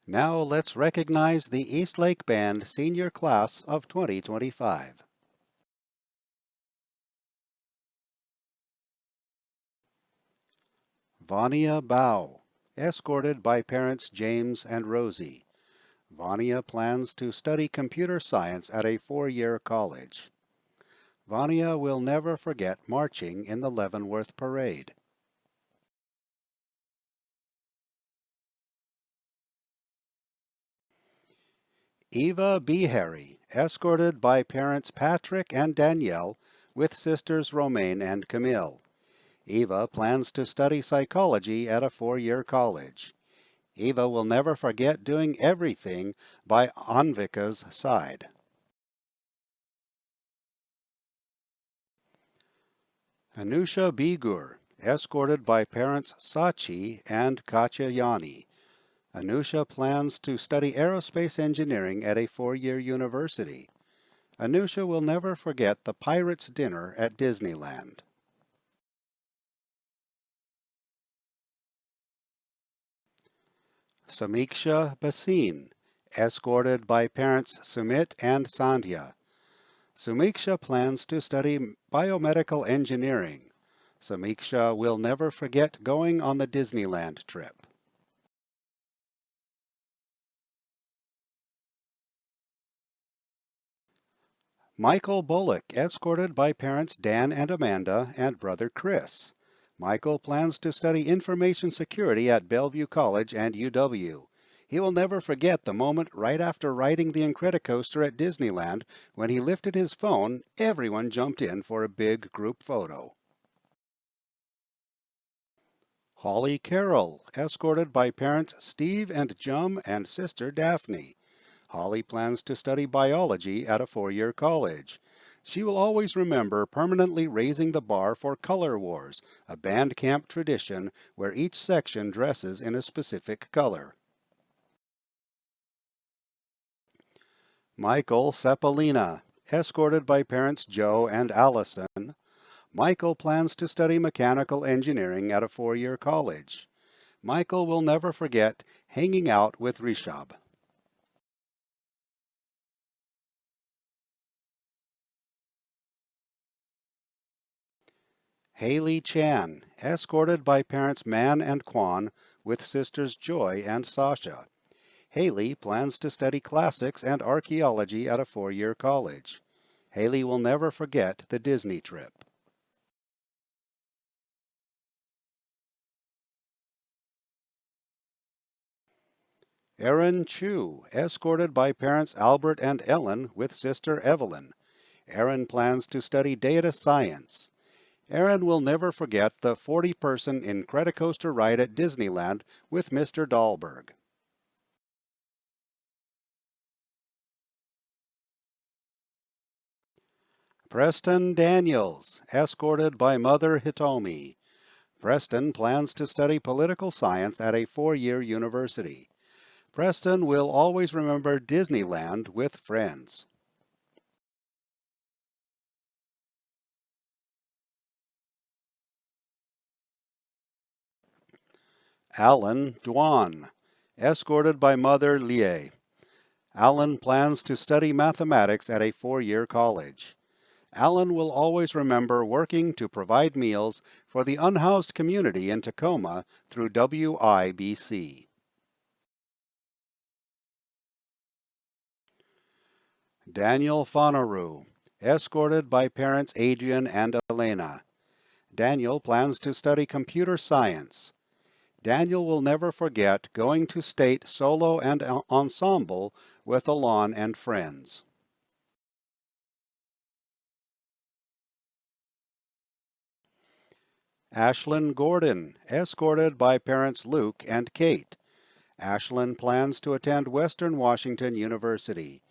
Now let's recognize the Eastlake Band Senior Class of 2025. Vania Bao, escorted by parents James and Rosie. Vania plans to study computer science at a 4-year college. Vania will never forget marching in the Leavenworth Parade. Eva Beharry, escorted by parents Patrick and Danielle, with sisters Romaine and Camille. Eva plans to study psychology at a 4-year college. Eva will never forget doing everything by Anvika's side. Anusha Bigur, escorted by parents Sachi and Katyayani. Anusha plans to study aerospace engineering at a 4-year university. Anusha will never forget the Pirates' Dinner at Disneyland. Samiksha Basin, escorted by parents Sumit and Sandhya. Samiksha plans to study biomedical engineering. Samiksha will never forget going on the Disneyland trip. Michael Bullock, escorted by parents Dan and Amanda and brother Chris. Michael plans to study information security at Bellevue College and UW. He will never forget the moment right after riding the Incredicoaster at Disneyland when he lifted his phone, everyone jumped in for a big group photo. Holly Carroll, escorted by parents Steve and Jum and sister Daphne. Holly plans to study biology at a 4-year college. She will always remember permanently raising the bar for Color Wars, a band camp tradition where each section dresses in a specific color. Michael Cepelina, escorted by parents Joe and Allison. Michael plans to study mechanical engineering at a 4-year college. Michael will never forget hanging out with Rishab. Haley Chan, escorted by parents Man and Kwan, with sisters Joy and Sasha. Haley plans to study classics and archaeology at a 4-year college. Haley will never forget the Disney trip. Erin Chu, escorted by parents Albert and Ellen, with sister Evelyn. Erin plans to study data science. Erin will never forget the 40-person Incredicoaster ride at Disneyland with Mr. Dahlberg. Preston Daniels, escorted by Mother Hitomi. Preston plans to study political science at a 4-year university. Preston will always remember Disneyland with friends. Alan Dwan, escorted by Mother Lie. Alan plans to study mathematics at a 4-year college. Alan will always remember working to provide meals for the unhoused community in Tacoma through WIBC. Daniel Fonaru, escorted by parents Adrian and Elena. Daniel plans to study computer science. Daniel will never forget going to state solo and ensemble with Alon and friends. Ashlyn Gordon, escorted by parents Luke and Kate. Ashlyn plans to attend Western Washington University.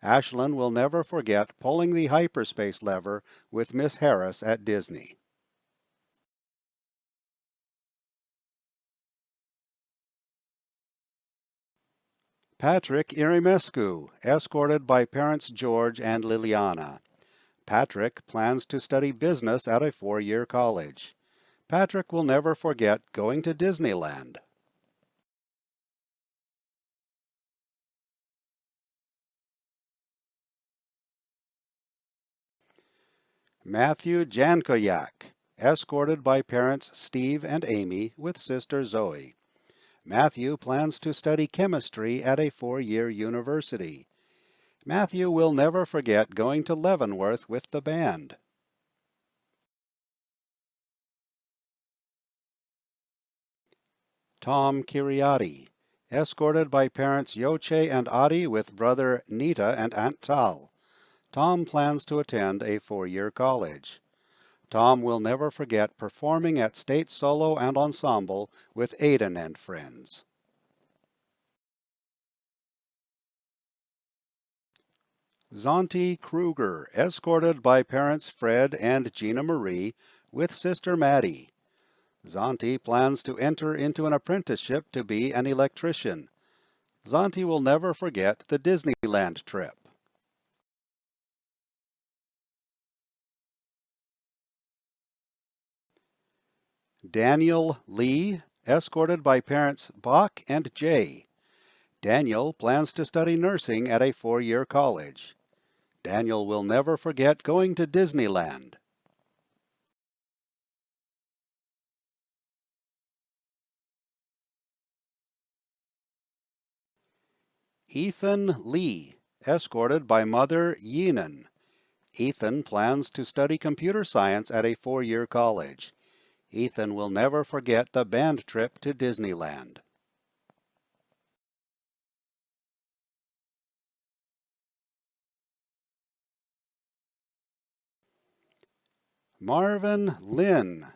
Ashlyn will never forget pulling the hyperspace lever with Miss Harris at Disney. Patrick Irimescu, escorted by parents George and Liliana. Patrick plans to study business at a 4-year college. Patrick will never forget going to Disneyland. Matthew Jankoyak, escorted by parents Steve and Amy with sister Zoe. Matthew plans to study chemistry at a 4-year university. Matthew will never forget going to Leavenworth with the band. Tom Kiriati, escorted by parents Yoche and Adi with brother Nita and Aunt Tal. Tom plans to attend a 4-year college. Tom will never forget performing at state solo and ensemble with Aiden and friends. Zonti Kruger, escorted by parents Fred and Gina Marie with sister Maddie. Zonti plans to enter into an apprenticeship to be an electrician. Zonti will never forget the Disneyland trip. Daniel Lee, escorted by parents Bach and Jay. Daniel plans to study nursing at a 4-year college. Daniel will never forget going to Disneyland. Ethan Lee, escorted by mother Yinan. Ethan plans to study computer science at a 4-year college. Ethan will never forget the band trip to Disneyland. Marvin Lynn,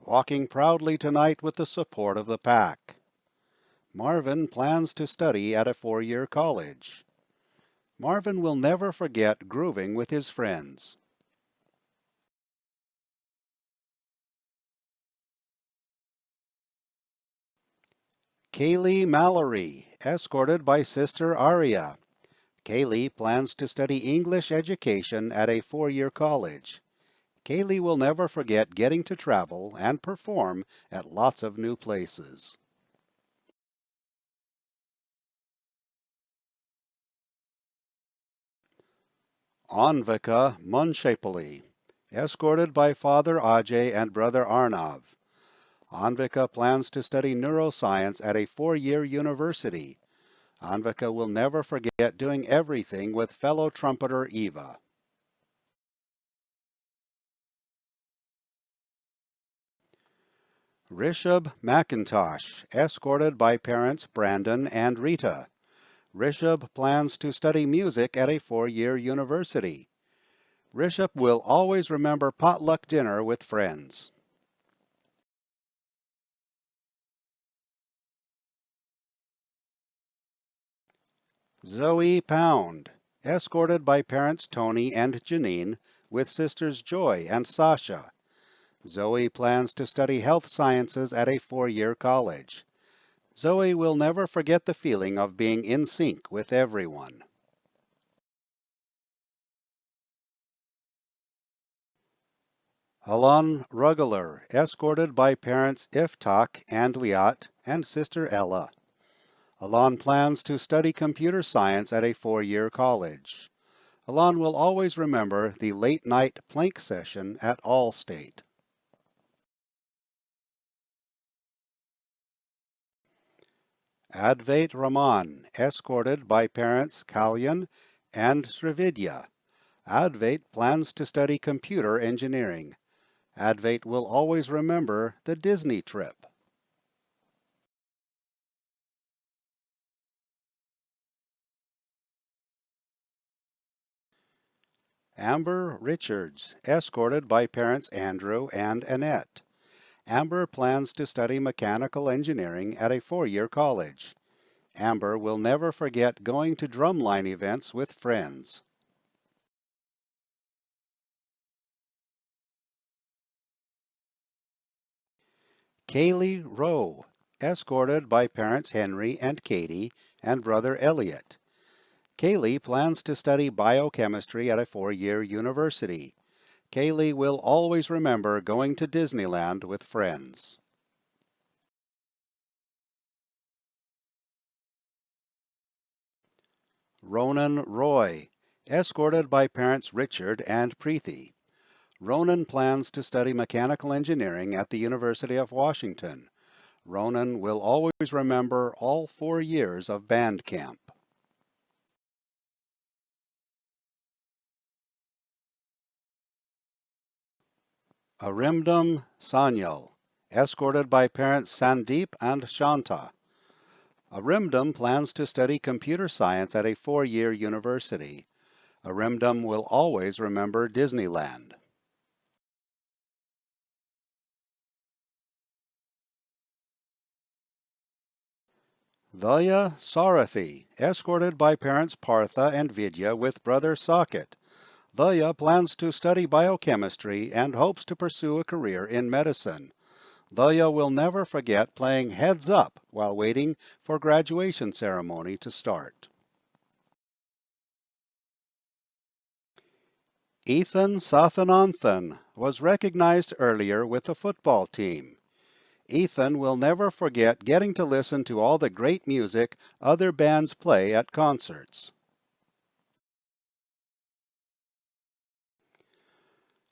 walking proudly tonight with the support of the pack. Marvin plans to study at a 4-year college. Marvin will never forget grooving with his friends. Kaylee Mallory, escorted by sister Aria. Kaylee plans to study English education at a 4-year college. Kaylee will never forget getting to travel and perform at lots of new places. Anvika Munshapali, escorted by Father Ajay and Brother Arnav. Anvika plans to study neuroscience at a 4-year university. Anvika will never forget doing everything with fellow trumpeter Eva. Rishabh McIntosh, escorted by parents Brandon and Rita. Rishabh plans to study music at a 4-year university. Rishabh will always remember potluck dinner with friends. Zoe Pound, escorted by parents Tony and Janine, with sisters Joy and Sasha. Zoe plans to study health sciences at a 4-year college. Zoe will never forget the feeling of being in sync with everyone. Alon Ruggler, escorted by parents Iftak and Liat and sister Ella. Alon plans to study computer science at a 4-year college. Alon will always remember the late-night plank session at Allstate. Advait Raman, escorted by parents Kalyan and Srividya. Advait plans to study computer engineering. Advait will always remember the Disney trip. Amber Richards, escorted by parents Andrew and Annette. Amber plans to study mechanical engineering at a 4-year college. Amber will never forget going to drumline events with friends. Kaylee Rowe, escorted by parents Henry and Katie and brother Elliot. Kaylee plans to study biochemistry at a 4-year university. Kaylee will always remember going to Disneyland with friends. Ronan Roy, escorted by parents Richard and Preeti. Ronan plans to study mechanical engineering at the University of Washington. Ronan will always remember all 4 years of band camp. Arimdam Sanyal, escorted by parents Sandeep and Shanta. Arimdam plans to study computer science at a 4-year university. Arimdam will always remember Disneyland. Daya Sarathi, escorted by parents Partha and Vidya with brother Saket. Daya plans to study biochemistry and hopes to pursue a career in medicine. Daya will never forget playing Heads Up while waiting for graduation ceremony to start. Ethan Sathananthan was recognized earlier with the football team. Ethan will never forget getting to listen to all the great music other bands play at concerts.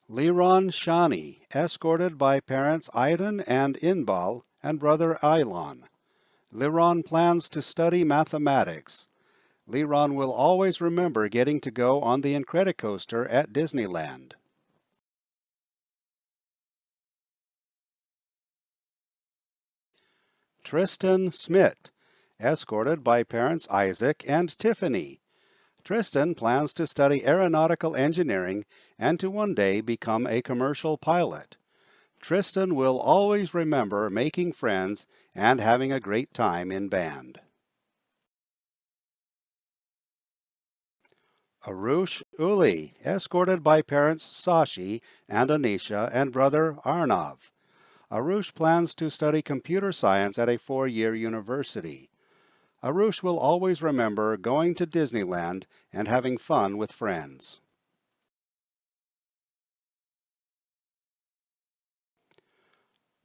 Liron Shani, escorted by parents Aiden and Inbal and brother Ilon. Liron plans to study mathematics. Liron will always remember getting to go on the Incredicoaster at Disneyland. Tristan Smith, escorted by parents Isaac and Tiffany. Tristan plans to study aeronautical engineering and to one day become a commercial pilot. Tristan will always remember making friends and having a great time in band. Arush Uli, escorted by parents Sashi and Anisha and brother Arnav. Arush plans to study computer science at a 4-year university. Arush will always remember going to Disneyland and having fun with friends.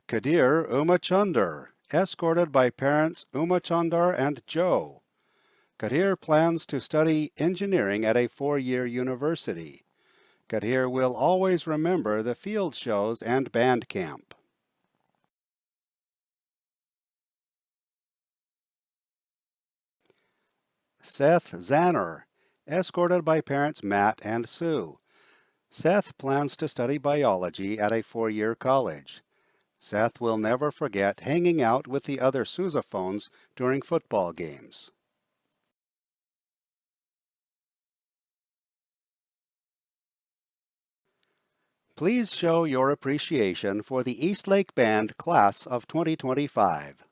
Kadir Umachandar, escorted by parents Umachandar and Joe. Kadir plans to study engineering at a 4-year university. Kadir will always remember the field shows and band camp. Seth Zanner, escorted by parents Matt and Sue. Seth plans to study biology at a 4-year college. Seth will never forget hanging out with the other sousaphones during football games. Please show your appreciation for the Eastlake Band Class of 2025.